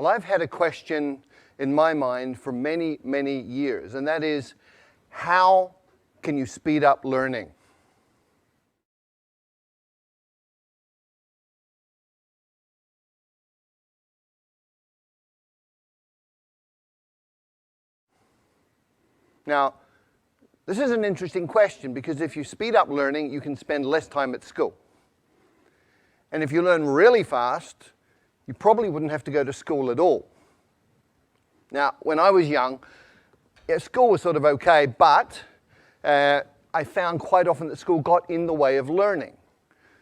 Well, I've had a question in my mind for many, many years, and that is, how can you speed up learning? Now, this is an interesting question because if you speed up learning, you can spend less time at school. And if you learn really fast, you probably wouldn't have to go to school at all. Now, when I was young, school was sort of okay, but I found quite often that school got in the way of learning.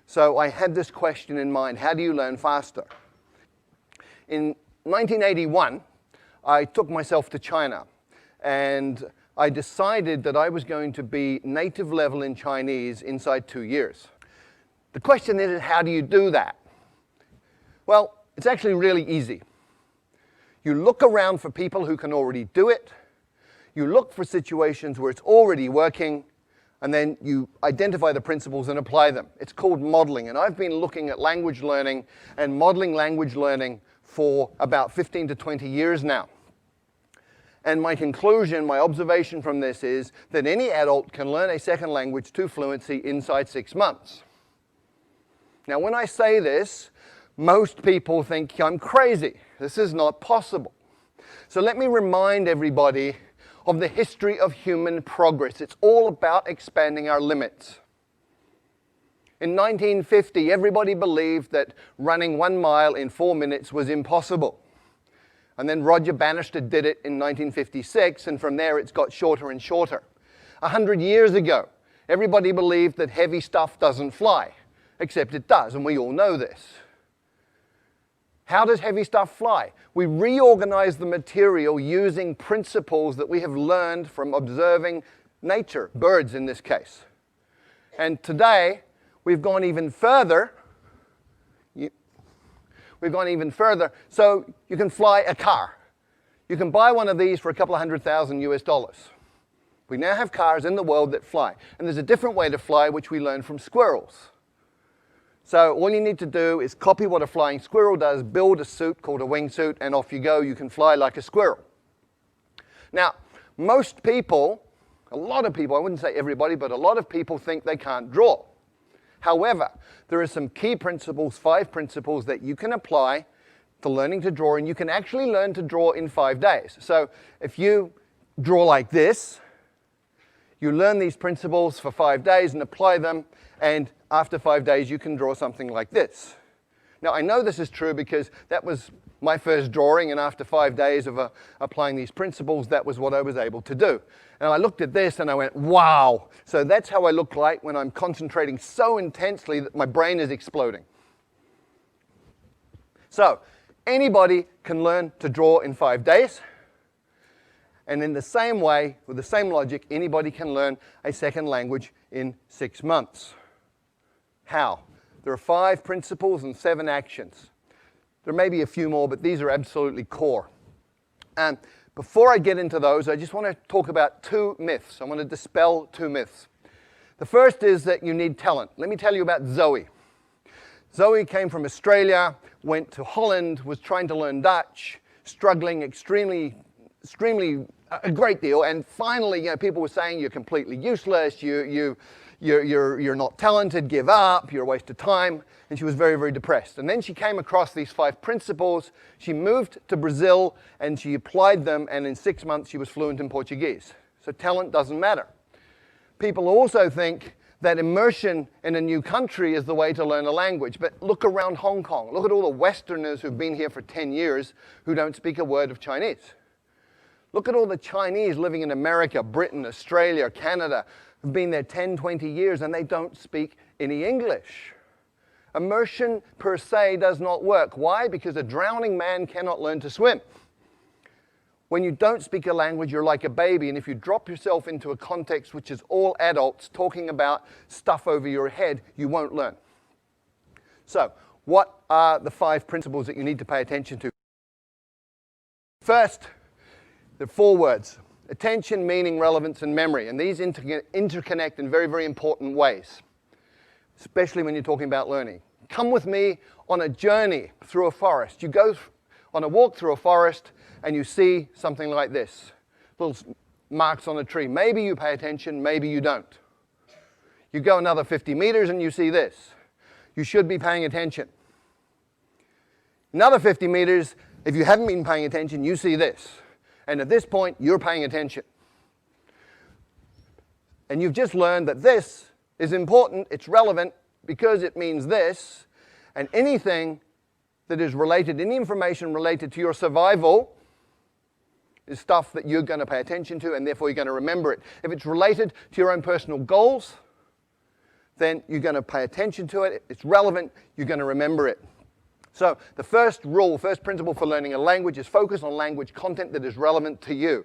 So I had this question in mind: how do you learn faster? In 1981, I took myself to China, and I decided that I was going to be native level in Chinese inside 2 years. The question is, how do you do that? Well, it's actually really easy. You look around for people who can already do it. You look for situations where it's already working, and then you identify the principles and apply them. It's called modeling, and I've been looking at language learning and modeling language learning for about 15 to 20 years now. And my conclusion, my observation from this is that any adult can learn a second language to fluency inside 6 months. Now, when I say this, most people think I'm crazy. This is not possible. So let me remind everybody of the history of human progress. It's all about expanding our limits. In 1950, everybody believed that running 1 mile in 4 minutes was impossible. And then Roger Bannister did it in 1956, and from there it's got shorter and shorter. 100 years ago, everybody believed that heavy stuff doesn't fly, except it does, and we all know this. How does heavy stuff fly? We reorganize the material using principles that we have learned from observing nature, birds in this case. And today, we've gone even further. So you can fly a car. You can buy one of these for a couple of $100,000 US. We now have cars in the world that fly. And there's a different way to fly, which we learned from squirrels. So all you need to do is copy what a flying squirrel does, build a suit called a wingsuit, and off you go. You can fly like a squirrel. Now, most people, a lot of people, I wouldn't say everybody, but a lot of people think they can't draw. However, there are some key principles, 5 principles that you can apply to learning to draw, and you can actually learn to draw in 5 days. So if you draw like this, you learn these principles for 5 days and apply them, and after 5 days you can draw something like this. Now, I know this is true because that was my first drawing, and after 5 days of applying these principles, that was what I was able to do. And I looked at this and I went, wow. So that's how I look like when I'm concentrating so intensely that my brain is exploding. So anybody can learn to draw in 5 days. And in the same way, with the same logic, anybody can learn a second language in 6 months. How? There are 5 principles and 7 actions. There may be a few more, but these are absolutely core. And before I get into those, I just want to talk about 2 myths. I want to dispel 2 myths. The first is that you need talent. Let me tell you about Zoe. Zoe came from Australia, went to Holland, was trying to learn Dutch, struggling extremely a great deal, and finally, people were saying you're completely useless, you're not talented, give up, you're a waste of time, and she was very, very depressed. And then she came across these 5 principles. She moved to Brazil and she applied them, and in 6 months she was fluent in Portuguese. So talent doesn't matter. People also think that immersion in a new country is the way to learn a language, but look around Hong Kong. Look at all the Westerners who've been here for 10 years who don't speak a word of Chinese. Look at all the Chinese living in America, Britain, Australia, Canada, who've been there 10, 20 years, and they don't speak any English. Immersion per se does not work. Why? Because a drowning man cannot learn to swim. When you don't speak a language, you're like a baby, and if you drop yourself into a context which is all adults talking about stuff over your head, you won't learn. So, what are the 5 principles that you need to pay attention to? First, there are 4 words: attention, meaning, relevance, and memory. And these interconnect in very, very important ways, especially when you're talking about learning. Come with me on a journey through a forest. You go on a walk through a forest and you see something like this, little marks on a tree. Maybe you pay attention, maybe you don't. You go another 50 meters and you see this. You should be paying attention. Another 50 meters, if you haven't been paying attention, you see this. And at this point, you're paying attention. And you've just learned that this is important, it's relevant, because it means this, and anything that is related, any information related to your survival is stuff that you're going to pay attention to, and therefore you're going to remember it. If it's related to your own personal goals, then you're going to pay attention to it. It's relevant, you're going to remember it. So the first rule, first principle for learning a language is focus on language content that is relevant to you.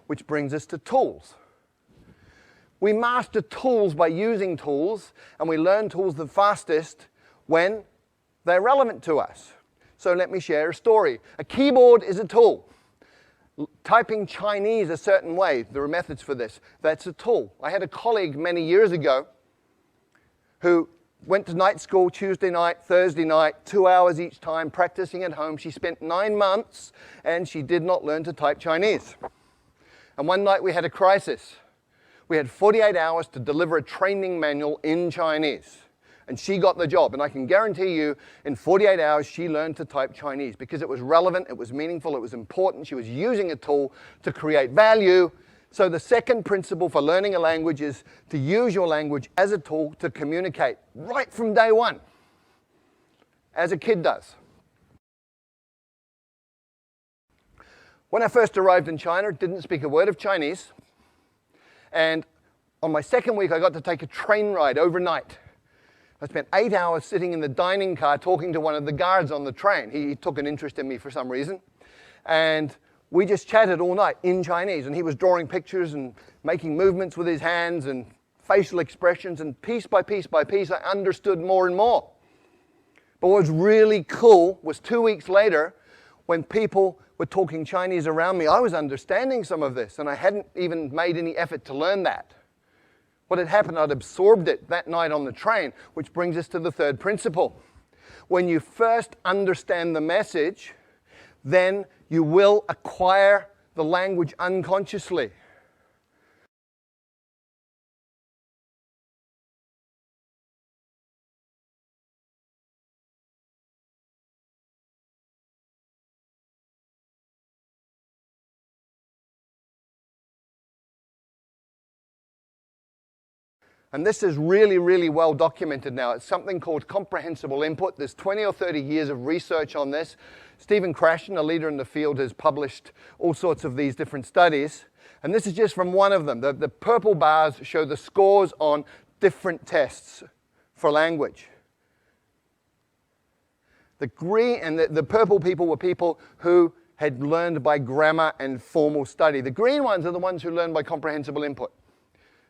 Which brings us to tools. We master tools by using tools, and we learn tools the fastest when they're relevant to us. So let me share a story. A keyboard is a tool. Typing Chinese a certain way, there are methods for this, that's a tool. I had a colleague many years ago who went to night school Tuesday night, Thursday night, 2 hours each time, practicing at home. She spent 9 months, and she did not learn to type Chinese. And one night we had a crisis. We had 48 hours to deliver a training manual in Chinese. And she got the job. And I can guarantee you, in 48 hours, she learned to type Chinese because it was relevant, it was meaningful, it was important. She was using a tool to create value. So the second principle for learning a language is to use your language as a tool to communicate right from day one, as a kid does. When I first arrived in China, didn't speak a word of Chinese. And on my second week, I got to take a train ride overnight. I spent 8 hours sitting in the dining car talking to one of the guards on the train. He took an interest in me for some reason. And we just chatted all night in Chinese. And he was drawing pictures and making movements with his hands and facial expressions. And piece by piece by piece, I understood more and more. But what was really cool was 2 weeks later, when people were talking Chinese around me, I was understanding some of this, and I hadn't even made any effort to learn that. What had happened, I'd absorbed it that night on the train, which brings us to the third principle. When you first understand the message, then you will acquire the language unconsciously. And this is really, really well documented now. It's something called comprehensible input. There's 20 or 30 years of research on this. Stephen Krashen, a leader in the field, has published all sorts of these different studies. And this is just from one of them. The purple bars show the scores on different tests for language. The green and the purple people were people who had learned by grammar and formal study. The green ones are the ones who learned by comprehensible input.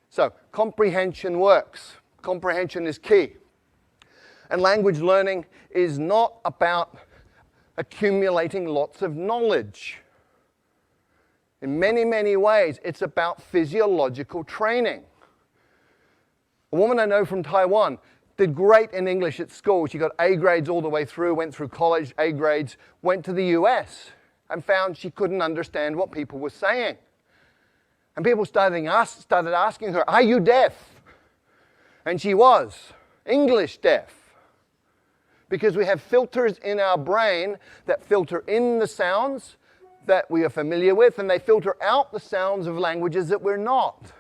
So, comprehension works. Comprehension is key. And language learning is not about accumulating lots of knowledge. In many, many ways, it's about physiological training. A woman I know from Taiwan did great in English at school. She got A grades all the way through, went through college, A grades, went to the US, and found she couldn't understand what people were saying. And people started asking her, "Are you deaf?" And she was English deaf. Because we have filters in our brain that filter in the sounds that we are familiar with, and they filter out the sounds of languages that we're not.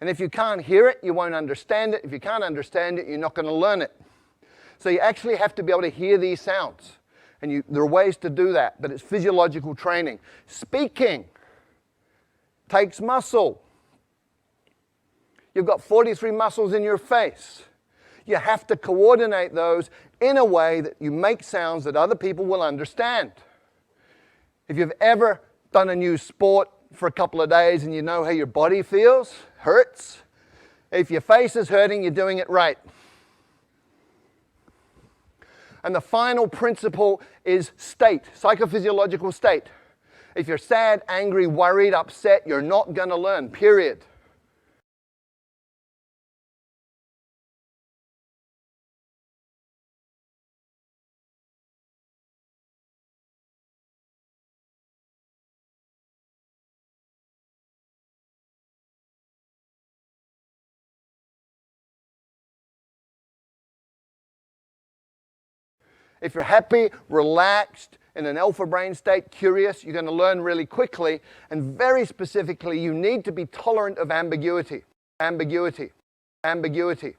And if you can't hear it, you won't understand it. If you can't understand it, you're not going to learn it. So you actually have to be able to hear these sounds. And there are ways to do that, but it's physiological training. Speaking takes muscle. You've got 43 muscles in your face. You have to coordinate those in a way that you make sounds that other people will understand. If you've ever done a new sport for a couple of days and you know how your body feels, hurts, if your face is hurting, you're doing it right. And the final principle is state, psychophysiological state. If you're sad, angry, worried, upset, you're not going to learn, period. If you're happy, relaxed, in an alpha brain state, curious, you're going to learn really quickly. And very specifically, you need to be tolerant of ambiguity. Ambiguity. Ambiguity.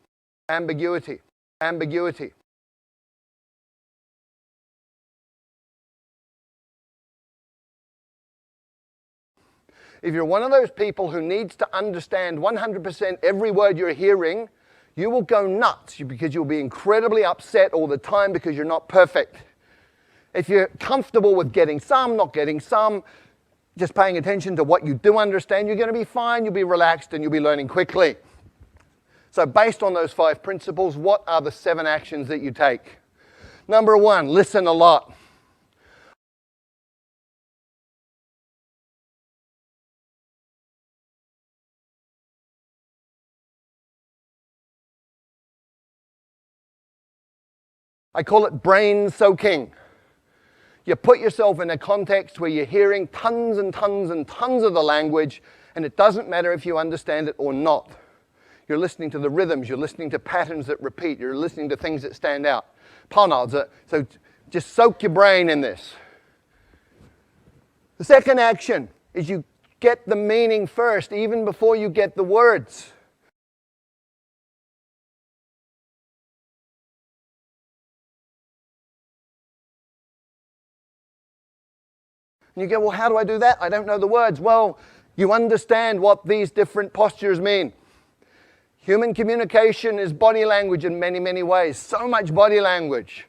Ambiguity. Ambiguity. If you're one of those people who needs to understand 100% every word you're hearing, you will go nuts because you'll be incredibly upset all the time because you're not perfect. If you're comfortable with getting some, not getting some, just paying attention to what you do understand, you're going to be fine, you'll be relaxed, and you'll be learning quickly. So based on those 5 principles, what are the 7 actions that you take? Number 1, listen a lot. I call it brain soaking. You put yourself in a context where you're hearing tons and tons and tons of the language, and it doesn't matter if you understand it or not. You're listening to the rhythms, you're listening to patterns that repeat, you're listening to things that stand out. So just soak your brain in this. The second action is you get the meaning first, even before you get the words. And you go, well, how do I do that? I don't know the words. Well, you understand what these different postures mean. Human communication is body language in many, many ways. So much body language.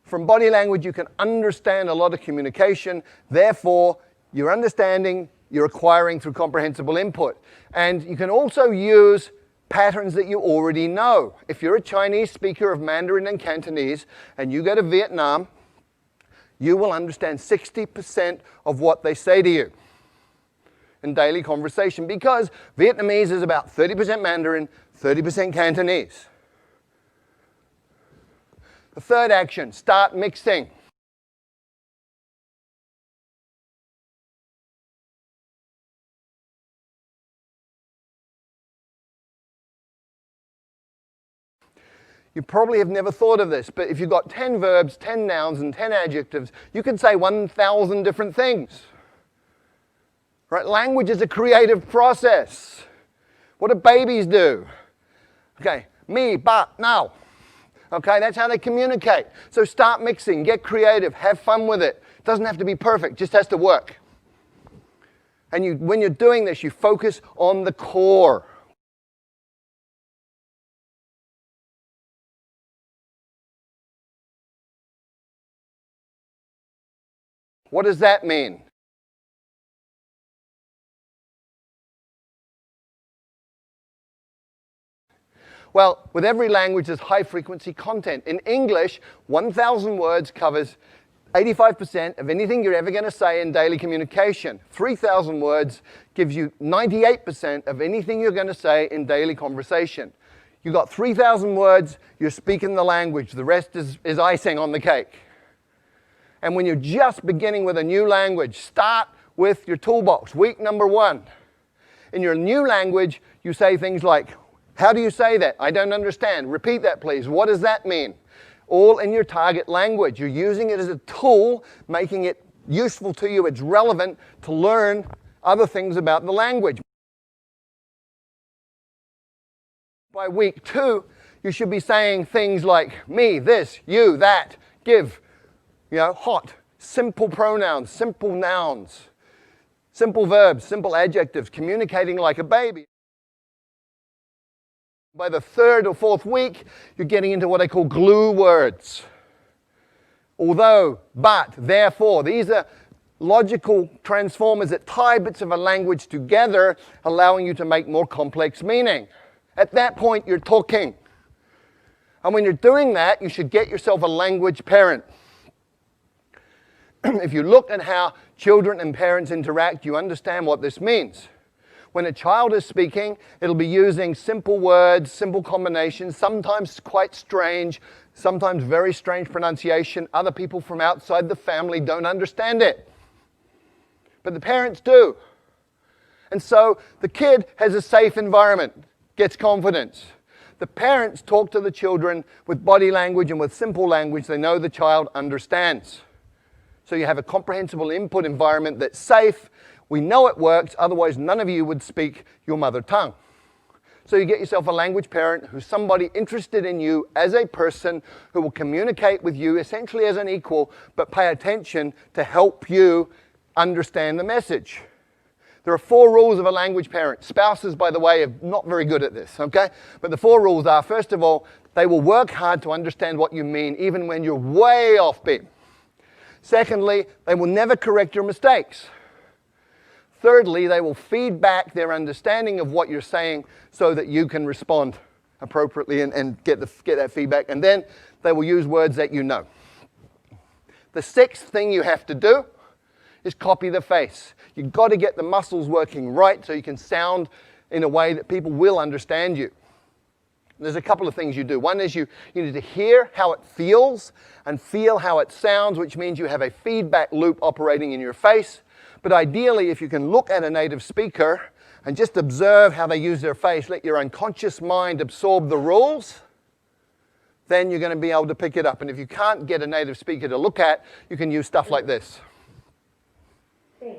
From body language, you can understand a lot of communication. Therefore, you're understanding, you're acquiring through comprehensible input. And you can also use patterns that you already know. If you're a Chinese speaker of Mandarin and Cantonese, and you go to Vietnam, you will understand 60% of what they say to you in daily conversation, because Vietnamese is about 30% Mandarin, 30% Cantonese. The third action, start mixing. You probably have never thought of this, but if you've got 10 verbs, 10 nouns, and 10 adjectives, you can say 1,000 different things. Right? Language is a creative process. What do babies do? Okay, me, but, now. Okay, that's how they communicate. So start mixing, get creative, have fun with it. It doesn't have to be perfect, it just has to work. And when you're doing this, you focus on the core. What does that mean? Well, with every language, there's high-frequency content. In English, 1,000 words covers 85% of anything you're ever going to say in daily communication. 3,000 words gives you 98% of anything you're going to say in daily conversation. You've got 3,000 words, you're speaking the language. The rest is icing on the cake. And when you're just beginning with a new language, start with your toolbox. Week number 1. In your new language, you say things like, how do you say that? I don't understand. Repeat that, please. What does that mean? All in your target language. You're using it as a tool, making it useful to you. It's relevant to learn other things about the language. By week 2, you should be saying things like me, this, you, that, give, hot, simple pronouns, simple nouns, simple verbs, simple adjectives, communicating like a baby. By the 3rd or 4th week, you're getting into what I call glue words. Although, but, therefore, these are logical transformers that tie bits of a language together, allowing you to make more complex meaning. At that point, you're talking. And when you're doing that, you should get yourself a language parent. if you look at how children and parents interact, you understand what this means. When a child is speaking, it'll be using simple words, simple combinations, sometimes quite strange, sometimes very strange pronunciation. Other people from outside the family don't understand it. But the parents do. And so the kid has a safe environment, gets confidence. The parents talk to the children with body language and with simple language they know the child understands. So you have a comprehensible input environment that's safe. We know it works, otherwise none of you would speak your mother tongue. So you get yourself a language parent who's somebody interested in you as a person who will communicate with you essentially as an equal, but pay attention to help you understand the message. There are 4 rules of a language parent. Spouses, by the way, are not very good at this, okay? But the 4 rules are, first of all, they will work hard to understand what you mean, even when you're way off beat. Secondly, they will never correct your mistakes. Thirdly, they will feed back their understanding of what you're saying so that you can respond appropriately and get that feedback. And then they will use words that you know. The 6th thing you have to do is copy the face. You've got to get the muscles working right so you can sound in a way that people will understand you. There's a couple of things you do. One is you need to hear how it feels and feel how it sounds, which means you have a feedback loop operating in your face. But ideally, if you can look at a native speaker and just observe how they use their face, let your unconscious mind absorb the rules, then you're going to be able to pick it up. And if you can't get a native speaker to look at, you can use stuff like this. Sing,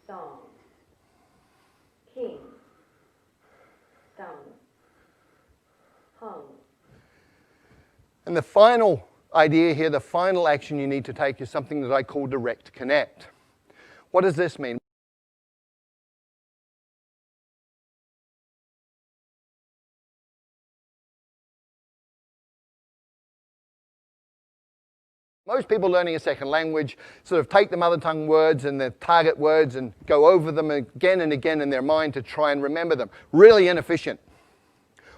song, king, sung, hung. And the final idea here, the final action you need to take is something that I call direct connect. What does this mean? Most people learning a second language sort of take the mother tongue words and the target words and go over them again and again in their mind to try and remember them. Really inefficient.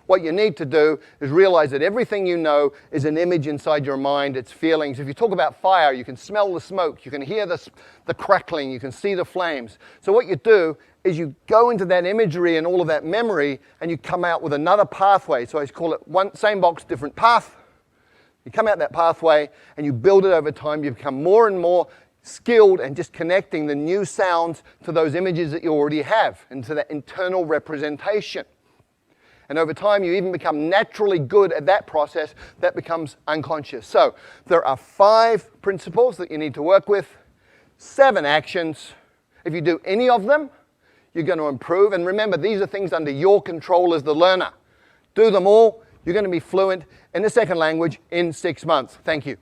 What you need to do is realize that everything you know is an image inside your mind, it's feelings. If you talk about fire, you can smell the smoke, you can hear the crackling, you can see the flames. So what you do is you go into that imagery and all of that memory and you come out with another pathway. So I call it same box, different path. You come out that pathway and you build it over time. You become more and more skilled and just connecting the new sounds to those images that you already have and to that internal representation. And over time, you even become naturally good at that process that becomes unconscious. So there are 5 principles that you need to work with, 7 actions. If you do any of them, you're going to improve. And remember, these are things under your control as the learner. Do them all. You're going to be fluent in the second language in 6 months. Thank you.